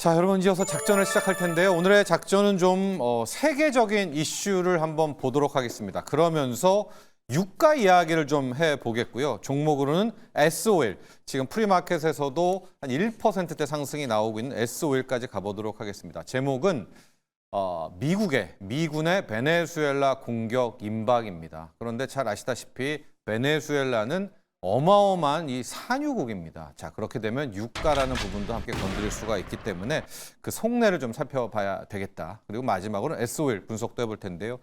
자, 여러분 이어서 작전을 시작할 텐데요. 오늘의 작전은 좀 세계적인 이슈를 한번 보도록 하겠습니다. 그러면서 유가 이야기를 좀 해보겠고요. 종목으로는 SOL, 지금 프리마켓에서도 한 1%대 상승이 나오고 있는 SOL까지 가보도록 하겠습니다. 제목은 미군의 베네수엘라 공격 임박입니다. 그런데 잘 아시다시피 베네수엘라는 어마어마한 이 산유국입니다. 자, 그렇게 되면 유가라는 부분도 함께 건드릴 수가 있기 때문에 그 속내를 좀 살펴봐야 되겠다. 그리고 마지막으로는 SOL 분석도 해볼 텐데요.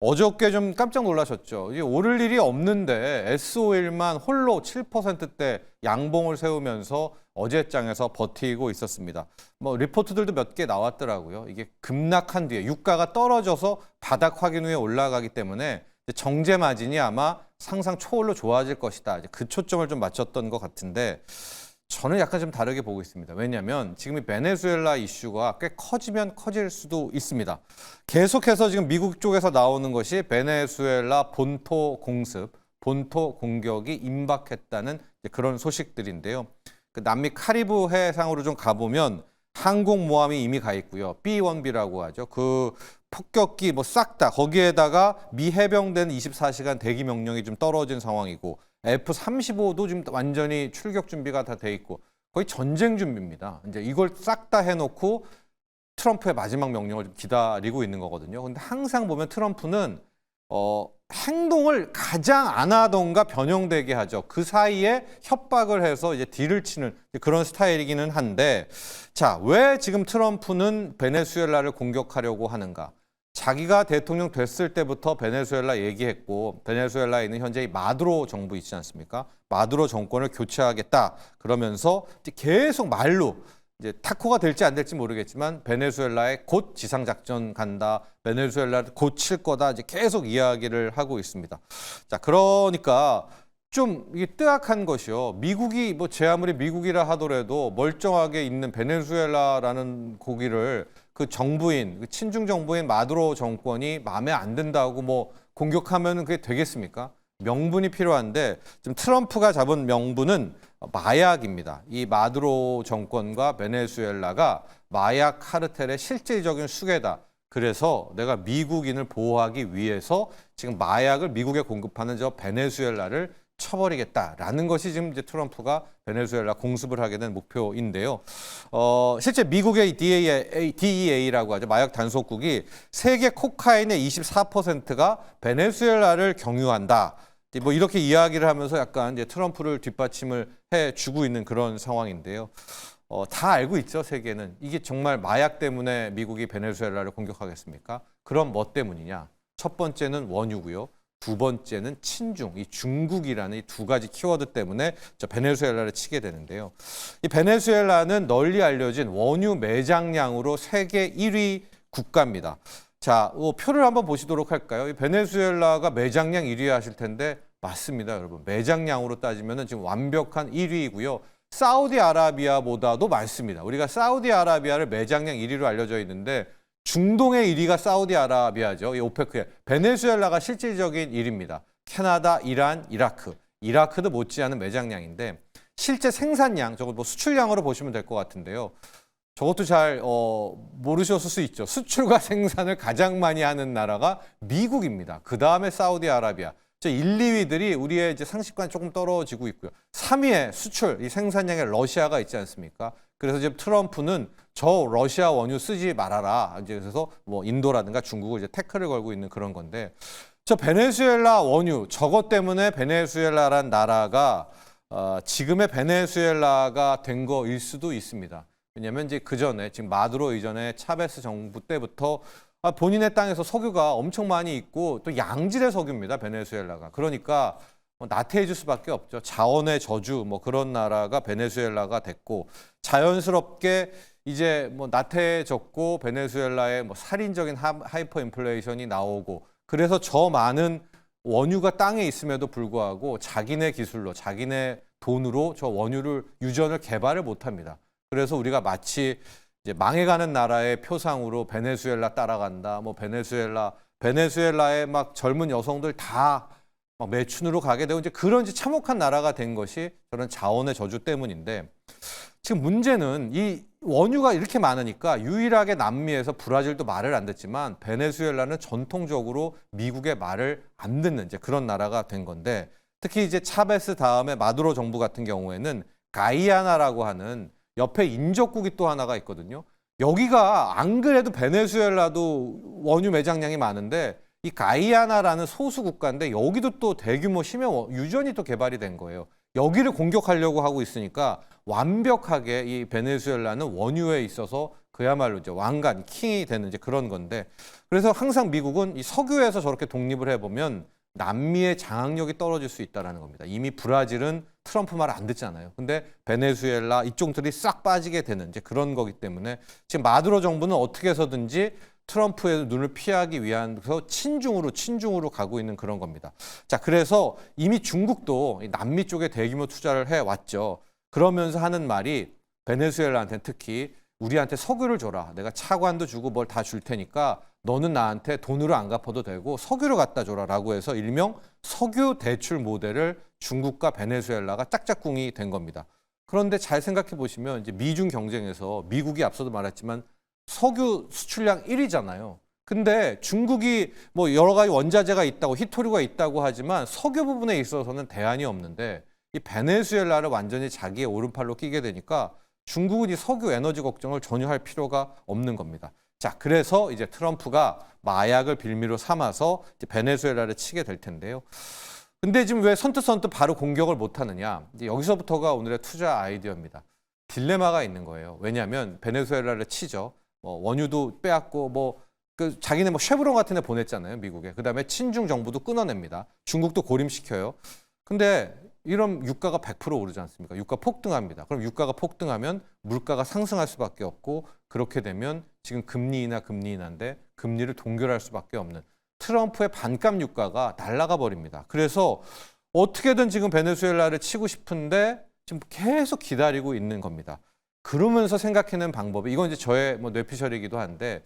어저께 좀 깜짝 놀라셨죠. 이게 오를 일이 없는데 SOL만 홀로 7%대 양봉을 세우면서 어제장에서 버티고 있었습니다. 뭐 리포트들도 몇 개 나왔더라고요. 이게 급락한 뒤에 유가가 떨어져서 바닥 확인 후에 올라가기 때문에 정제 마진이 아마 상상 초월로 좋아질 것이다. 그 초점을 좀 맞췄던 것 같은데 저는 약간 좀 다르게 보고 있습니다. 왜냐하면 지금 이 베네수엘라 이슈가 꽤 커지면 커질 수도 있습니다. 계속해서 지금 미국 쪽에서 나오는 것이 베네수엘라 본토 공습, 본토 공격이 임박했다는 그런 소식들인데요. 그 남미 카리브 해상으로 좀 가보면 항공모함이 이미 가 있고요. B-1B라고 하죠. 그 폭격기 뭐 싹 다 거기에다가 미 해병대는 24시간 대기 명령이 좀 떨어진 상황이고 F-35도 지금 완전히 출격 준비가 다 돼 있고 거의 전쟁 준비입니다. 이제 이걸 싹 다 해놓고 트럼프의 마지막 명령을 좀 기다리고 있는 거거든요. 근데 항상 보면 트럼프는 행동을 가장 안 하던가 변형되게 하죠. 그 사이에 협박을 해서 이제 딜을 치는 그런 스타일이기는 한데, 자, 왜 지금 트럼프는 베네수엘라를 공격하려고 하는가? 자기가 대통령 됐을 때부터 베네수엘라 얘기했고, 베네수엘라에 있는 현재 이 마두로 정부 있지 않습니까? 마두로 정권을 교체하겠다 그러면서 계속 말로 이제 타코가 될지 안 될지 모르겠지만 베네수엘라에 곧 지상작전 간다, 베네수엘라를 곧 칠 거다 이제 계속 이야기를 하고 있습니다. 자, 그러니까 좀 이게 뜨악한 것이요. 미국이 뭐 제 아무리 미국이라 하더라도 멀쩡하게 있는 베네수엘라라는 고기를 그 정부인, 그 친중 정부인 마두로 정권이 마음에 안 든다고 뭐 공격하면 그게 되겠습니까? 명분이 필요한데 지금 트럼프가 잡은 명분은 마약입니다. 이 마두로 정권과 베네수엘라가 마약 카르텔의 실질적인 수괴다. 그래서 내가 미국인을 보호하기 위해서 지금 마약을 미국에 공급하는 저 베네수엘라를 쳐버리겠다라는 것이 지금 이제 트럼프가 베네수엘라 공습을 하게 된 목표인데요. 실제 미국의 DEA라고 하죠. 마약 단속국이 세계 코카인의 24%가 베네수엘라를 경유한다. 뭐 이렇게 이야기를 하면서 약간 이제 트럼프를 뒷받침을 해주고 있는 그런 상황인데요. 다 알고 있죠, 세계는. 이게 정말 마약 때문에 미국이 베네수엘라를 공격하겠습니까? 그럼 뭐 때문이냐? 첫 번째는 원유고요. 두 번째는 친중, 이 중국이라는 이 두 가지 키워드 때문에 저 베네수엘라를 치게 되는데요. 이 베네수엘라는 널리 알려진 원유 매장량으로 세계 1위 국가입니다. 자, 표를 한번 보시도록 할까요? 이 베네수엘라가 매장량 1위 하실 텐데 맞습니다, 여러분. 매장량으로 따지면 지금 완벽한 1위이고요. 사우디아라비아보다도 많습니다. 우리가 사우디아라비아를 매장량 1위로 알려져 있는데 중동의 1위가 사우디아라비아죠. 이 오페크에. 베네수엘라가 실질적인 1위입니다. 캐나다, 이란, 이라크. 이라크도 못지않은 매장량인데 실제 생산량, 저거 뭐 수출량으로 보시면 될 것 같은데요. 저것도 잘 모르셨을 수 있죠. 수출과 생산을 가장 많이 하는 나라가 미국입니다. 그 다음에 사우디아라비아. 저 1, 2위들이 우리의 이제 상식과는 조금 떨어지고 있고요. 3위에 수출, 이 생산량에 러시아가 있지 않습니까? 그래서 지금 트럼프는 저 러시아 원유 쓰지 말아라. 이제 그래서 뭐 인도라든가 중국을 이제 태클을 걸고 있는 그런 건데, 저 베네수엘라 원유 저것 때문에 베네수엘라란 나라가 지금의 베네수엘라가 된 거일 수도 있습니다. 왜냐하면 이제 그 전에 지금 마두로 이전에 차베스 정부 때부터 본인의 땅에서 석유가 엄청 많이 있고 또 양질의 석유입니다. 베네수엘라가. 그러니까 나태해질 수밖에 없죠. 자원의 저주 뭐 그런 나라가 베네수엘라가 됐고 자연스럽게 이제 뭐 나태해졌고 베네수엘라의 뭐 살인적인 하이퍼 인플레이션이 나오고 그래서 저 많은 원유가 땅에 있음에도 불구하고 자기네 기술로 자기네 돈으로 저 원유를 유전을 개발을 못합니다. 그래서 우리가 마치 이제 망해가는 나라의 표상으로 베네수엘라 따라간다. 뭐 베네수엘라의 막 젊은 여성들 다 막 매춘으로 가게 되고 이제 그런 참혹한 나라가 된 것이 저는 자원의 저주 때문인데 지금 문제는 이 원유가 이렇게 많으니까 유일하게 남미에서 브라질도 말을 안 듣지만 베네수엘라는 전통적으로 미국의 말을 안 듣는 이제 그런 나라가 된 건데 특히 이제 차베스 다음에 마두로 정부 같은 경우에는 가이아나라고 하는 옆에 인접국이 또 하나가 있거든요. 여기가 안 그래도 베네수엘라도 원유 매장량이 많은데 이 가이아나라는 소수 국가인데 여기도 또 대규모 심해 유전이 또 개발이 된 거예요. 여기를 공격하려고 하고 있으니까 완벽하게 이 베네수엘라는 원유에 있어서 그야말로 이제 왕관, 킹이 되는 이제 그런 건데 그래서 항상 미국은 이 석유에서 저렇게 독립을 해보면 남미의 장악력이 떨어질 수 있다는 겁니다. 이미 브라질은 트럼프 말을 안 듣잖아요. 근데 베네수엘라 이쪽들이 싹 빠지게 되는 이제 그런 거기 때문에 지금 마두로 정부는 어떻게 해서든지 트럼프의 눈을 피하기 위해서 친중으로 가고 있는 그런 겁니다. 자, 그래서 이미 중국도 남미 쪽에 대규모 투자를 해왔죠. 그러면서 하는 말이 베네수엘라한테는 특히 우리한테 석유를 줘라. 내가 차관도 주고 뭘 다 줄 테니까 너는 나한테 돈으로 안 갚아도 되고 석유를 갖다 줘라라고 해서 일명 석유 대출 모델을 중국과 베네수엘라가 짝짝꿍이 된 겁니다. 그런데 잘 생각해 보시면 이제 미중 경쟁에서 미국이 앞서도 말했지만 석유 수출량 1위잖아요. 근데 중국이 뭐 여러 가지 원자재가 있다고 히토류가 있다고 하지만 석유 부분에 있어서는 대안이 없는데 이 베네수엘라를 완전히 자기의 오른팔로 끼게 되니까 중국은 이 석유 에너지 걱정을 전혀 할 필요가 없는 겁니다. 자, 그래서 이제 트럼프가 마약을 빌미로 삼아서 이제 베네수엘라를 치게 될 텐데요. 근데 지금 왜 선뜻 바로 공격을 못 하느냐? 이제 여기서부터가 오늘의 투자 아이디어입니다. 딜레마가 있는 거예요. 왜냐하면 베네수엘라를 치죠. 뭐 원유도 빼앗고 그 자기네 뭐 쉐브론 같은 데 보냈잖아요, 미국에. 그다음에 친중 정부도 끊어냅니다. 중국도 고림시켜요. 근데 이런 유가가 100% 오르지 않습니까? 유가 폭등합니다. 그럼 유가가 폭등하면 물가가 상승할 수밖에 없고 그렇게 되면 지금 금리 인하인데 금리를 동결할 수밖에 없는 트럼프의 반값 유가가 날아가 버립니다. 그래서 어떻게든 지금 베네수엘라를 치고 싶은데 지금 계속 기다리고 있는 겁니다. 그러면서 생각해낸 방법이 이건 이제 저의 뭐 뇌피셜이기도 한데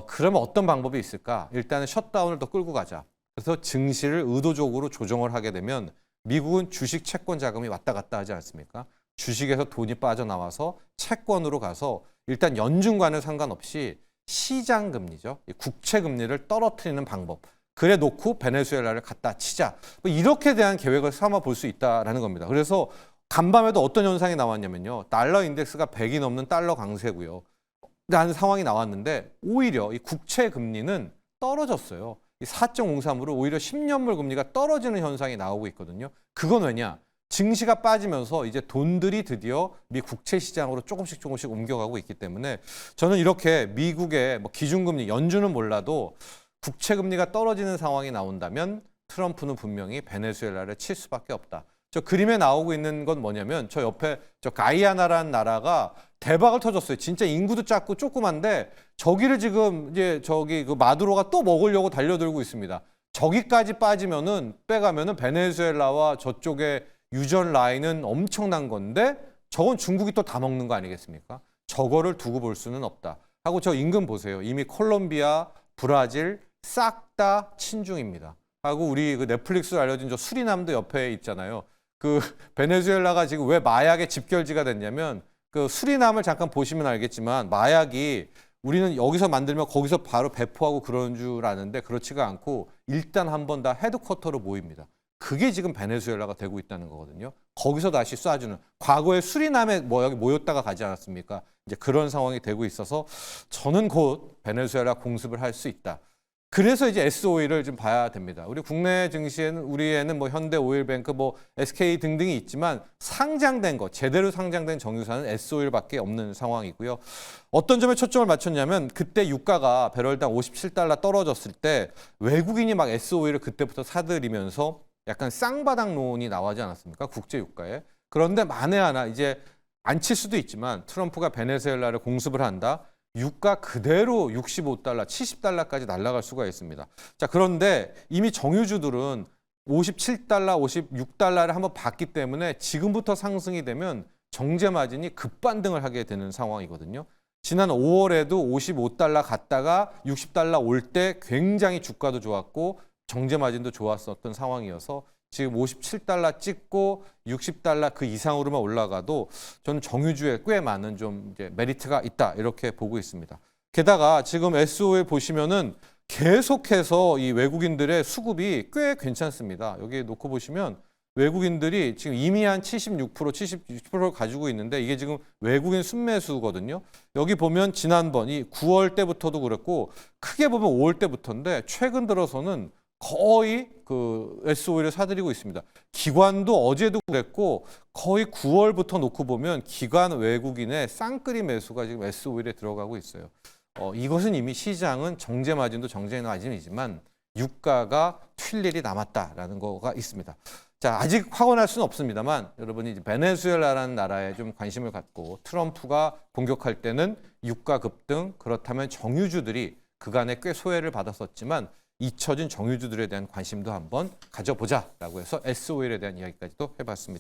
그러면 어떤 방법이 있을까? 일단은 셧다운을 더 끌고 가자. 그래서 증시를 의도적으로 조정을 하게 되면 미국은 주식 채권 자금이 왔다 갔다 하지 않습니까? 주식에서 돈이 빠져나와서 채권으로 가서 일단 연준과는 상관없이 시장 금리죠. 국채 금리를 떨어뜨리는 방법. 그래 놓고 베네수엘라를 갖다 치자. 뭐 이렇게 대한 계획을 삼아 볼 수 있다라는 겁니다. 그래서 간밤에도 어떤 현상이 나왔냐면요. 달러 인덱스가 100이 넘는 달러 강세고요. 라는 상황이 나왔는데 오히려 이 국채 금리는 떨어졌어요. 이 4.03으로 오히려 10년물 금리가 떨어지는 현상이 나오고 있거든요. 그건 왜냐? 증시가 빠지면서 이제 돈들이 드디어 미 국채 시장으로 조금씩 옮겨가고 있기 때문에 저는 이렇게 미국의 뭐 기준금리, 연준은 몰라도 국채 금리가 떨어지는 상황이 나온다면 트럼프는 분명히 베네수엘라를 칠 수밖에 없다. 저 그림에 나오고 있는 건 뭐냐면 저 옆에 저 가이아나라는 나라가 대박을 터졌어요. 진짜 인구도 작고 조그만데 저기를 지금 이제 저기 그 마두로가 또 먹으려고 달려들고 있습니다. 저기까지 빠지면은 빼가면은 베네수엘라와 저쪽에 유전 라인은 엄청난 건데 저건 중국이 또 다 먹는 거 아니겠습니까? 저거를 두고 볼 수는 없다. 하고 저 인근 보세요. 이미 콜롬비아, 브라질 싹 다 친중입니다. 하고 우리 그 넷플릭스로 알려진 저 수리남도 옆에 있잖아요. 그 베네수엘라가 지금 왜 마약의 집결지가 됐냐면 그 수리남을 잠깐 보시면 알겠지만 마약이 우리는 여기서 만들면 거기서 바로 배포하고 그런 줄 아는데 그렇지가 않고 일단 한번 다 헤드쿼터로 모입니다. 그게 지금 베네수엘라가 되고 있다는 거거든요. 거기서 다시 쏴주는 과거에 수리남에 뭐 여기 모였다가 가지 않았습니까? 이제 그런 상황이 되고 있어서 저는 곧 베네수엘라 공습을 할 수 있다. 그래서 이제 S-오일을 좀 봐야 됩니다. 우리 국내 증시에는 우리에는 뭐 현대오일뱅크, 뭐 SK 등등이 있지만 상장된 거, 제대로 상장된 정유사는 S-오일밖에 없는 상황이고요. 어떤 점에 초점을 맞췄냐면 그때 유가가 배럴당 57달러 떨어졌을 때 외국인이 막 S-오일을 그때부터 사들이면서 약간 쌍바닥론이 나오지 않았습니까? 국제 유가에. 그런데 만에 하나 이제 안 칠 수도 있지만 트럼프가 베네수엘라를 공습을 한다. 유가 그대로 65달러, 70달러까지 날아갈 수가 있습니다. 자, 그런데 이미 정유주들은 57달러, 56달러를 한번 봤기 때문에 지금부터 상승이 되면 정제 마진이 급반등을 하게 되는 상황이거든요. 지난 5월에도 55달러 갔다가 60달러 올 때 굉장히 주가도 좋았고 정제 마진도 좋았었던 상황이어서 지금 57달러 찍고 60달러 그 이상으로만 올라가도 저는 정유주에 꽤 많은 좀 이제 메리트가 있다 이렇게 보고 있습니다. 게다가 지금 SO에 보시면은 계속해서 이 외국인들의 수급이 꽤 괜찮습니다. 여기 놓고 보시면 외국인들이 지금 이미 한 76%, 76% 가지고 있는데 이게 지금 외국인 순매수거든요. 여기 보면 지난번 이 9월 때부터도 그랬고 크게 보면 5월 때부터인데 최근 들어서는 거의 그 SOE를 사들이고 있습니다. 기관도 어제도 그랬고 거의 9월부터 놓고 보면 기관 외국인의 쌍끌이 매수가 지금 SOE에 들어가고 있어요. 이것은 이미 시장은 정제 마진도 정제 마진이지만 유가가 튈 일이 남았다라는 거가 있습니다. 자, 아직 확언할 수는 없습니다만 여러분이 이제 베네수엘라라는 나라에 좀 관심을 갖고 트럼프가 공격할 때는 유가 급등, 그렇다면 정유주들이 그간에 꽤 소외를 받았었지만 잊혀진 정유주들에 대한 관심도 한번 가져보자라고 해서 SOL에 대한 이야기까지도 해봤습니다.